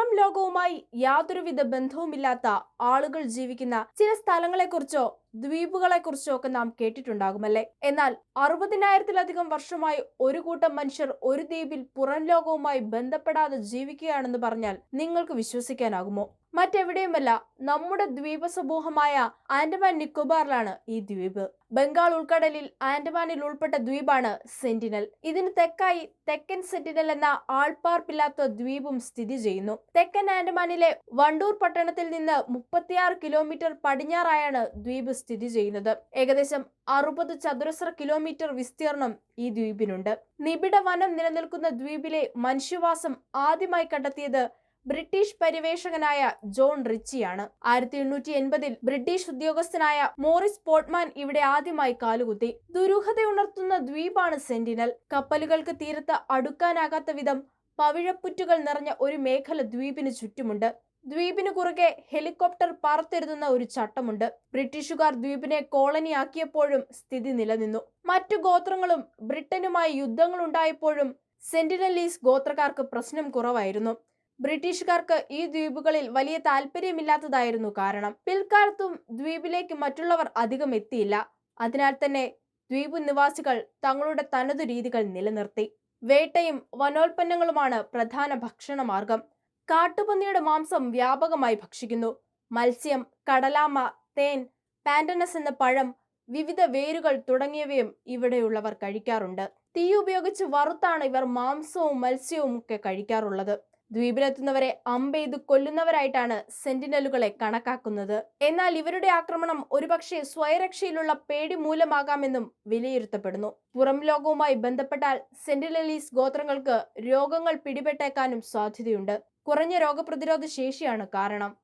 പുറം ലോകവുമായി യാതൊരുവിധ ബന്ധവുമില്ലാത്ത ആളുകൾ ജീവിക്കുന്ന ചില സ്ഥലങ്ങളെക്കുറിച്ചോ ദ്വീപുകളെക്കുറിച്ചോ ഒക്കെ നാം കേട്ടിട്ടുണ്ടാകുമല്ലേ. എന്നാൽ 60,000-ലധികം വർഷമായി ഒരു കൂട്ടം മനുഷ്യർ ഒരു ദ്വീപിൽ പുറം ലോകവുമായി ബന്ധപ്പെടാതെ ജീവിക്കുകയാണെന്ന് പറഞ്ഞാൽ നിങ്ങൾക്ക് വിശ്വസിക്കാനാകുമോ? മറ്റെവിടെയുമല്ല, നമ്മുടെ ദ്വീപ സമൂഹമായ ആൻഡമാൻ നിക്കോബാറിലാണ് ഈ ദ്വീപ്. ബംഗാൾ ഉൾക്കടലിൽ ആൻഡമാനിൽ ഉൾപ്പെട്ട ദ്വീപാണ് സെന്റിനൽ. ഇതിന് തെക്കായി തെക്കൻ സെന്റിനൽ എന്ന ആൾപ്പാർപ്പില്ലാത്ത ദ്വീപും സ്ഥിതി ചെയ്യുന്നു. തെക്കൻ ആൻഡമാനിലെ വണ്ടൂർ പട്ടണത്തിൽ നിന്ന് 36 കിലോമീറ്റർ പടിഞ്ഞാറായാണ് ദ്വീപ് സ്ഥിതി ചെയ്യുന്നത്. ഏകദേശം 60 ചതുരശ്ര കിലോമീറ്റർ വിസ്തീർണം ഈ ദ്വീപിനുണ്ട്. നിബിഡ വനം നിലനിൽക്കുന്ന ദ്വീപിലെ മനുഷ്യവാസം ആദ്യമായി കണ്ടെത്തിയത് ബ്രിട്ടീഷ് പര്യവേഷകനായ ജോൺ റിച്ചിയാണ്. 1880-ൽ ബ്രിട്ടീഷ് ഉദ്യോഗസ്ഥനായ മോറിസ് പോർട്ട്മാൻ ഇവിടെ ആദ്യമായി കാലുകുത്തി. ദുരൂഹതയുണർത്തുന്ന ദ്വീപാണ് സെന്റിനൽ. കപ്പലുകൾക്ക് തീരത്ത് അടുക്കാനാകാത്ത വിധം പവിഴപ്പുറ്റുകൾ നിറഞ്ഞ ഒരു മേഖല ദ്വീപിന് ചുറ്റുമുണ്ട്. ദ്വീപിന് കുറുകെ ഹെലികോപ്റ്റർ പറത്തെഴുതുന്ന ഒരു ചട്ടമുണ്ട്. ബ്രിട്ടീഷുകാർ ദ്വീപിനെ കോളനിയാക്കിയപ്പോഴും സ്ഥിതി നിലനിന്നു. മറ്റു ഗോത്രങ്ങളും ബ്രിട്ടനുമായി യുദ്ധങ്ങളുണ്ടായപ്പോഴും സെന്റിനലീസ് ഗോത്രക്കാർക്ക് പ്രശ്നം കുറവായിരുന്നു. ബ്രിട്ടീഷുകാർക്ക് ഈ ദ്വീപുകളിൽ വലിയ താല്പര്യമില്ലാത്തതായിരുന്നു കാരണം. പിൽക്കാലത്തും ദ്വീപിലേക്ക് മറ്റുള്ളവർ അധികം എത്തിയില്ല. അതിനാൽ തന്നെ ദ്വീപ് നിവാസികൾ തങ്ങളുടെ തനതു രീതികൾ നിലനിർത്തി. വേട്ടയും വനോൽപ്പന്നങ്ങളുമാണ് പ്രധാന ഭക്ഷണമാർഗം. കാട്ടുപന്നിയുടെ മാംസം വ്യാപകമായി ഭക്ഷിക്കുന്നു. മത്സ്യം, കടലാമ, തേൻ, പാൻഡനസ് എന്ന പഴം, വിവിധ വേരുകൾ തുടങ്ങിയവയും ഇവിടെയുള്ളവർ കഴിക്കാറുണ്ട്. തീ ഉപയോഗിച്ച് വറുത്താണ് ഇവർ മാംസവും മത്സ്യവും ഒക്കെ കഴിക്കാറുള്ളത്. ദ്വീപിലെത്തുന്നവരെ അമ്പെയ്ത് കൊല്ലുന്നവരായിട്ടാണ് സെന്റിനലുകളെ കണക്കാക്കുന്നത്. എന്നാൽ ഇവരുടെ ആക്രമണം ഒരുപക്ഷെ സ്വയരക്ഷയിലുള്ള പേടി മൂലമാകാമെന്നും വിലയിരുത്തപ്പെടുന്നു. പുറം ലോകവുമായി ബന്ധപ്പെട്ടാൽ സെന്റിനലീസ് ഗോത്രങ്ങൾക്ക് രോഗങ്ങൾ പിടിപെട്ടേക്കാനും സാധ്യതയുണ്ട്. കുറഞ്ഞ രോഗപ്രതിരോധ ശേഷിയാണ് കാരണം.